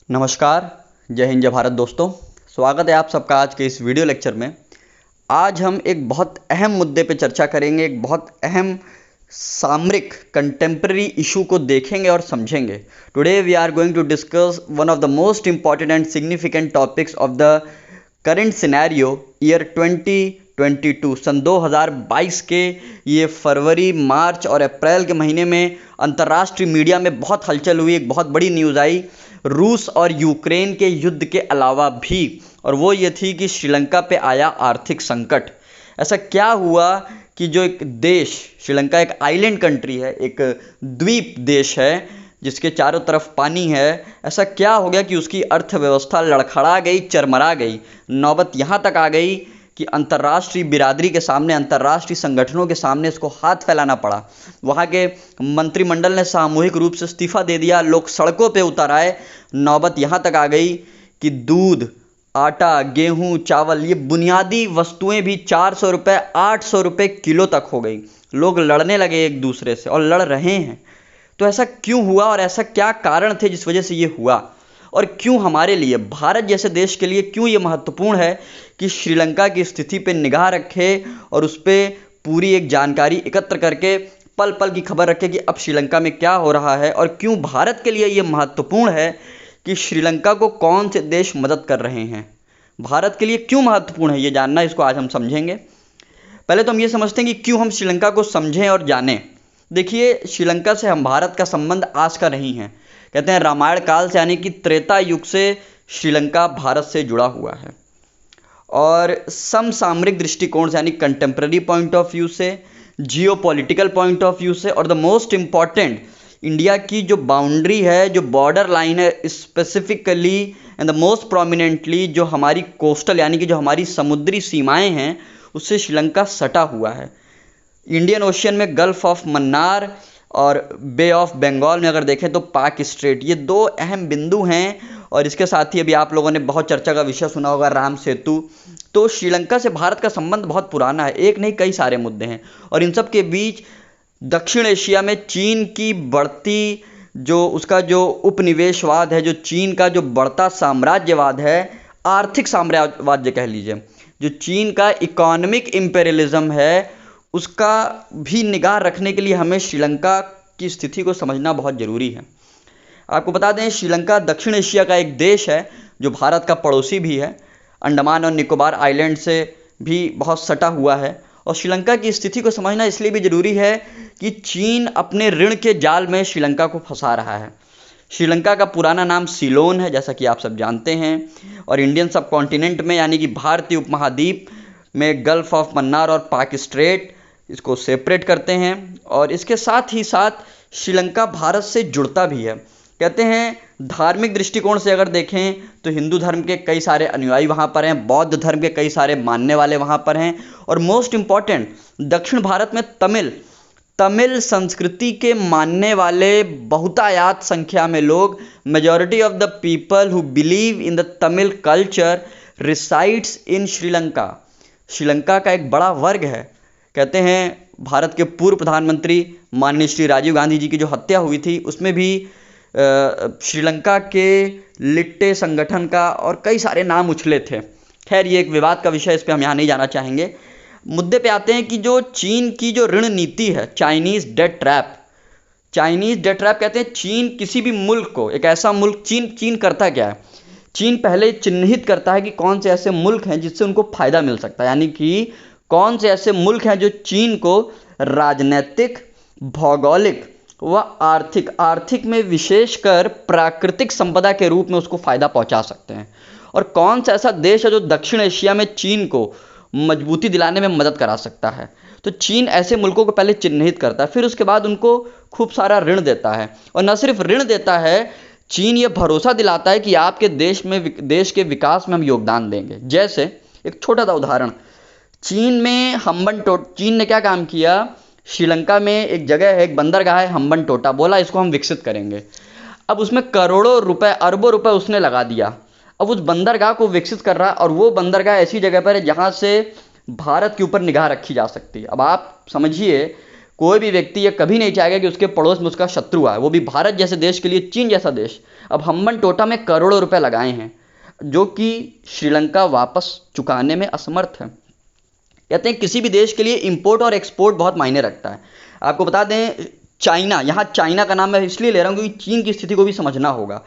नमस्कार, जय हिंद जय भारत दोस्तों। स्वागत है आप सबका आज के इस वीडियो लेक्चर में। आज हम एक बहुत अहम मुद्दे पे चर्चा करेंगे, एक बहुत अहम सामरिक कंटेम्प्रेरी इशू को देखेंगे और समझेंगे। Today we are going to discuss one of the most important and significant topics of the current scenario year 2022। सन 2022 के ये फरवरी, मार्च और अप्रैल के महीने में अंतर्राष्ट्रीय मीडिया में बहुत हलचल हुई। एक बहुत बड़ी न्यूज़ आई रूस और यूक्रेन के युद्ध के अलावा भी, और वो ये थी कि श्रीलंका पे आया आर्थिक संकट। ऐसा क्या हुआ कि जो एक देश, श्रीलंका एक आइलैंड कंट्री है, एक द्वीप देश है जिसके चारों तरफ पानी है, ऐसा क्या हो गया कि उसकी अर्थव्यवस्था लड़खड़ा गई, चरमरा गई। नौबत यहाँ तक आ गई कि अंतर्राष्ट्रीय बिरादरी के सामने, अंतर्राष्ट्रीय संगठनों के सामने इसको हाथ फैलाना पड़ा। वहाँ के मंत्रिमंडल ने सामूहिक रूप से इस्तीफा दे दिया, लोग सड़कों पे उतर आए। नौबत यहाँ तक आ गई कि दूध, आटा, गेहूं, चावल, ये बुनियादी वस्तुएं भी 400 रुपये, 800 रुपये किलो तक हो गई। लोग लड़ने लगे एक दूसरे से और लड़ रहे हैं। तो ऐसा क्यों हुआ और ऐसा क्या कारण थे जिस वजह से ये हुआ, और क्यों हमारे लिए, भारत जैसे देश के लिए क्यों ये महत्वपूर्ण है कि श्रीलंका की स्थिति पे निगाह रखे और उस पर पूरी एक जानकारी एकत्र करके पल पल की खबर रखे कि अब श्रीलंका में क्या हो रहा है, और क्यों भारत के लिए ये महत्वपूर्ण है कि श्रीलंका को कौन से देश मदद कर रहे हैं। भारत के लिए क्यों महत्वपूर्ण है ये जानना, इसको आज हम समझेंगे। पहले तो हम ये समझते हैं कि क्यों हम श्रीलंका को समझें और जानें। देखिए, श्रीलंका से हम भारत का संबंध आज का नहीं है। कहते हैं रामायण काल से, यानी कि त्रेता युग से श्रीलंका भारत से जुड़ा हुआ है, और समसामरिक दृष्टिकोण से, यानी कंटेम्प्रेरी पॉइंट ऑफ व्यू से, जियोपॉलिटिकल पॉइंट ऑफ व्यू से, और द मोस्ट इम्पॉर्टेंट, इंडिया की जो बाउंड्री है, जो बॉर्डर लाइन है, specifically and the most prominently जो हमारी कोस्टल, यानी कि जो हमारी समुद्री सीमाएं हैं, उससे श्रीलंका सटा हुआ है। इंडियन ओशियन में गल्फ ऑफ मन्नार और बे ऑफ बंगाल में अगर देखें तो पाक स्ट्रेट, ये दो अहम बिंदु हैं। और इसके साथ ही अभी आप लोगों ने बहुत चर्चा का विषय सुना होगा, राम सेतु। तो श्रीलंका से भारत का संबंध बहुत पुराना है, एक नहीं कई सारे मुद्दे हैं। और इन सब के बीच दक्षिण एशिया में चीन की बढ़ती, जो उसका जो उपनिवेशवाद है, जो चीन का जो बढ़ता साम्राज्यवाद है, आर्थिक साम्राज्यवाद कह लीजिए, जो चीन का इकोनॉमिक इम्पेरियलिज्म है, उसका भी निगाह रखने के लिए हमें श्रीलंका की स्थिति को समझना बहुत ज़रूरी है। आपको बता दें, श्रीलंका दक्षिण एशिया का एक देश है जो भारत का पड़ोसी भी है, अंडमान और निकोबार आइलैंड से भी बहुत सटा हुआ है। और श्रीलंका की स्थिति को समझना इसलिए भी ज़रूरी है कि चीन अपने ऋण के जाल में श्रीलंका को फंसा रहा है। श्रीलंका का पुराना नाम सीलोन है, जैसा कि आप सब जानते हैं, और इंडियन सब कॉन्टिनेंट में, यानी कि भारतीय उपमहाद्वीप में गल्फ ऑफ मन्नार और पाक स्ट्रेट, इसको सेपरेट करते हैं। और इसके साथ ही साथ श्रीलंका भारत से जुड़ता भी है। कहते हैं धार्मिक दृष्टिकोण से अगर देखें तो हिंदू धर्म के कई सारे अनुयायी वहाँ पर हैं, बौद्ध धर्म के कई सारे मानने वाले वहाँ पर हैं, और मोस्ट इम्पॉर्टेंट, दक्षिण भारत में तमिल संस्कृति के मानने वाले बहुतायत संख्या में लोग, majority of the people who believe in the Tamil culture resides in Sri Lanka. Sri Lanka का एक बड़ा वर्ग है। कहते हैं भारत के पूर्व प्रधानमंत्री माननीय श्री राजीव गांधी जी की जो हत्या हुई थी, उसमें भी श्रीलंका के लिट्टे संगठन का और कई सारे नाम उछले थे। खैर, ये एक विवाद का विषय, इस पे हम यहाँ नहीं जाना चाहेंगे। मुद्दे पे आते हैं कि जो चीन की जो ऋण नीति है, चाइनीज़ डेट ट्रैप कहते हैं। चीन किसी भी मुल्क को, एक ऐसा मुल्क, चीन करता क्या है, चीन पहले चिन्हित करता है कि कौन से ऐसे मुल्क हैं जिससे उनको फ़ायदा मिल सकता है, यानी कि कौन से ऐसे मुल्क हैं जो चीन को राजनीतिक, भौगोलिक व आर्थिक में विशेषकर प्राकृतिक संपदा के रूप में उसको फ़ायदा पहुंचा सकते हैं, और कौन सा ऐसा देश है जो दक्षिण एशिया में चीन को मजबूती दिलाने में मदद करा सकता है। तो चीन ऐसे मुल्कों को पहले चिन्हित करता है, फिर उसके बाद उनको खूब सारा ऋण देता है। और न सिर्फ ऋण देता है, चीन ये भरोसा दिलाता है कि आपके देश के विकास में हम योगदान देंगे। जैसे एक छोटा सा उदाहरण, चीन ने क्या काम किया, श्रीलंका में एक जगह है, एक बंदरगाह है हम्बनटोटा, बोला इसको हम विकसित करेंगे। अब उसमें करोड़ों रुपए, अरबों रुपए उसने लगा दिया। अब उस बंदरगाह को विकसित कर रहा है, और वो बंदरगाह ऐसी जगह पर है जहाँ से भारत के ऊपर निगाह रखी जा सकती है। अब आप समझिए, कोई भी व्यक्ति ये कभी नहीं चाहेगा कि उसके पड़ोस में उसका शत्रु आए, वो भी भारत जैसे देश के लिए। चीन जैसा देश अब हम्बन टोटा में करोड़ों रुपए लगाए हैं, जो कि श्रीलंका वापस चुकाने में असमर्थ है। कहते हैं किसी भी देश के लिए इंपोर्ट और एक्सपोर्ट बहुत मायने रखता है। आपको बता दें, चाइना, यहाँ चाइना का नाम मैं इसलिए ले रहा हूँ क्योंकि चीन की स्थिति को भी समझना होगा।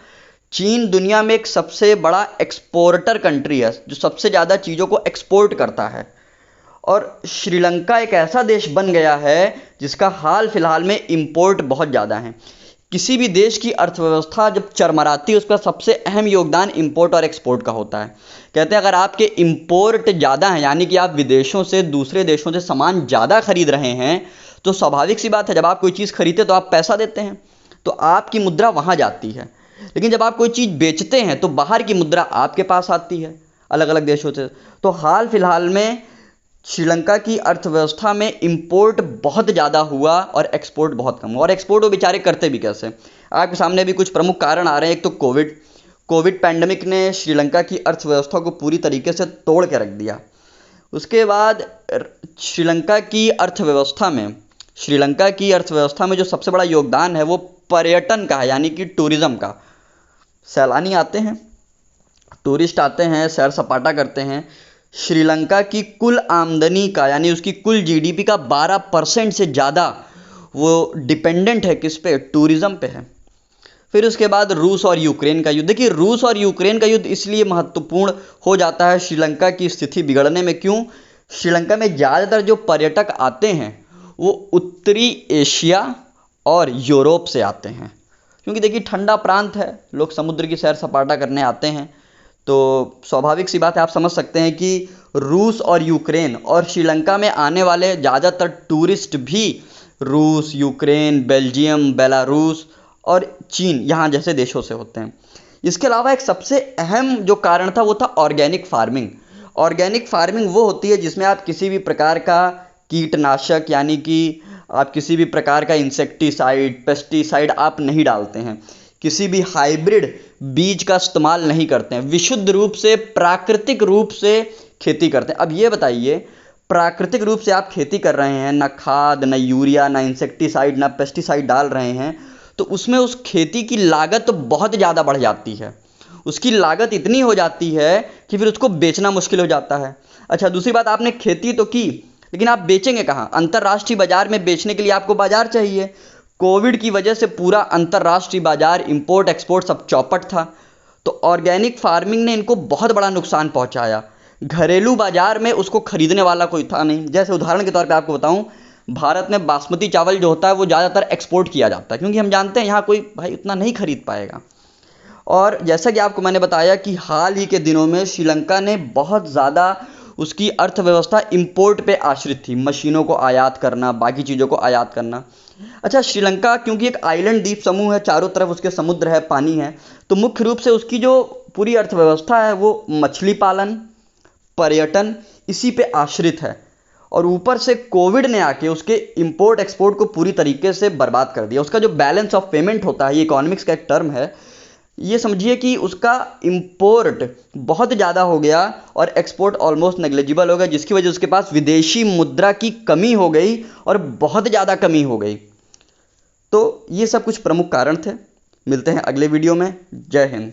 चीन दुनिया में एक सबसे बड़ा एक्सपोर्टर कंट्री है, जो सबसे ज़्यादा चीज़ों को एक्सपोर्ट करता है। और श्रीलंका एक ऐसा देश बन गया है जिसका हाल फिलहाल में इंपोर्ट बहुत ज़्यादा है। किसी भी देश की अर्थव्यवस्था जब चरमराती है, उसका सबसे अहम योगदान इंपोर्ट और एक्सपोर्ट का होता है। कहते हैं अगर आपके इंपोर्ट ज़्यादा हैं, यानी कि आप विदेशों से, दूसरे देशों से सामान ज़्यादा खरीद रहे हैं, तो स्वाभाविक सी बात है, जब आप कोई चीज़ खरीदते तो आप पैसा देते हैं, तो आपकी मुद्रा वहाँ जाती है। लेकिन जब आप कोई चीज़ बेचते हैं तो बाहर की मुद्रा आपके पास आती है अलग अलग देशों से। तो हाल फिलहाल में श्रीलंका की अर्थव्यवस्था में इंपोर्ट बहुत ज़्यादा हुआ और एक्सपोर्ट बहुत कम हुआ। और एक्सपोर्ट वो बेचारे करते भी कैसे, आपके सामने भी कुछ प्रमुख कारण आ रहे हैं। एक तो कोविड पैंडमिक ने श्रीलंका की अर्थव्यवस्था को पूरी तरीके से तोड़ के रख दिया। उसके बाद श्रीलंका की अर्थव्यवस्था में जो सबसे बड़ा योगदान है वो पर्यटन का है, यानी कि टूरिज़्म का। सैलानी आते हैं, टूरिस्ट आते हैं, सैर सपाटा करते हैं। श्रीलंका की कुल आमदनी का, यानी उसकी कुल जीडीपी का 12% से ज़्यादा वो डिपेंडेंट है किस पे, टूरिज़्म पे है। फिर उसके बाद रूस और यूक्रेन का युद्ध। देखिए, रूस और यूक्रेन का युद्ध इसलिए महत्वपूर्ण हो जाता है श्रीलंका की स्थिति बिगड़ने में। क्यों? श्रीलंका में ज़्यादातर जो पर्यटक आते हैं वो उत्तरी एशिया और यूरोप से आते हैं, क्योंकि देखिए ठंडा प्रांत है, लोग समुद्र की सैर सपाटा करने आते हैं। तो स्वाभाविक सी बात है, आप समझ सकते हैं कि रूस और यूक्रेन और श्रीलंका में आने वाले ज़्यादातर टूरिस्ट भी रूस, यूक्रेन, बेल्जियम, बेलारूस और चीन, यहाँ जैसे देशों से होते हैं। इसके अलावा एक सबसे अहम जो कारण था वो था ऑर्गेनिक फार्मिंग। ऑर्गेनिक फार्मिंग वो होती है जिसमें आप किसी भी प्रकार का कीटनाशक, यानी कि आप किसी भी प्रकार का इंसेक्टिसाइड, पेस्टिसाइड आप नहीं डालते हैं, किसी भी हाइब्रिड बीज का इस्तेमाल नहीं करते हैं, विशुद्ध रूप से प्राकृतिक रूप से खेती करते हैं। अब ये बताइए, प्राकृतिक रूप से आप खेती कर रहे हैं, ना खाद, ना यूरिया, ना इंसेक्टिसाइड, ना पेस्टिसाइड डाल रहे हैं, तो उसमें उस खेती की लागत बहुत ज़्यादा बढ़ जाती है। उसकी लागत इतनी हो जाती है कि फिर उसको बेचना मुश्किल हो जाता है। अच्छा, दूसरी बात, आपने खेती तो की, लेकिन आप बेचेंगे कहाँ? अंतर्राष्ट्रीय बाजार में बेचने के लिए आपको बाजार चाहिए। कोविड की वजह से पूरा अंतर्राष्ट्रीय बाजार, इंपोर्ट एक्सपोर्ट सब चौपट था। तो ऑर्गेनिक फार्मिंग ने इनको बहुत बड़ा नुकसान पहुंचाया। घरेलू बाजार में उसको खरीदने वाला कोई था नहीं। जैसे उदाहरण के तौर पे आपको बताऊं, भारत में बासमती चावल जो होता है वो ज़्यादातर एक्सपोर्ट किया जाता है, क्योंकि हम जानते हैं यहाँ कोई भाई उतना नहीं खरीद पाएगा। और जैसा कि आपको मैंने बताया कि हाल ही के दिनों में श्रीलंका ने बहुत ज़्यादा, उसकी अर्थव्यवस्था इंपोर्ट पे आश्रित थी, मशीनों को आयात करना, बाकी चीज़ों को आयात करना। अच्छा, श्रीलंका क्योंकि एक आइलैंड द्वीप समूह है, चारों तरफ उसके समुद्र है, पानी है, तो मुख्य रूप से उसकी जो पूरी अर्थव्यवस्था है वो मछली पालन, पर्यटन, इसी पे आश्रित है। और ऊपर से कोविड ने आके उसके इंपोर्ट एक्सपोर्ट को पूरी तरीके से बर्बाद कर दिया। उसका जो बैलेंस ऑफ पेमेंट होता है, ये इकोनॉमिक्स का एक टर्म है, ये समझिए कि उसका इंपोर्ट बहुत ज़्यादा हो गया और एक्सपोर्ट ऑलमोस्ट नेग्लिजिबल हो गया, जिसकी वजह से उसके पास विदेशी मुद्रा की कमी हो गई और बहुत ज़्यादा कमी हो गई। तो ये सब कुछ प्रमुख कारण थे। मिलते हैं अगले वीडियो में। जय हिंद।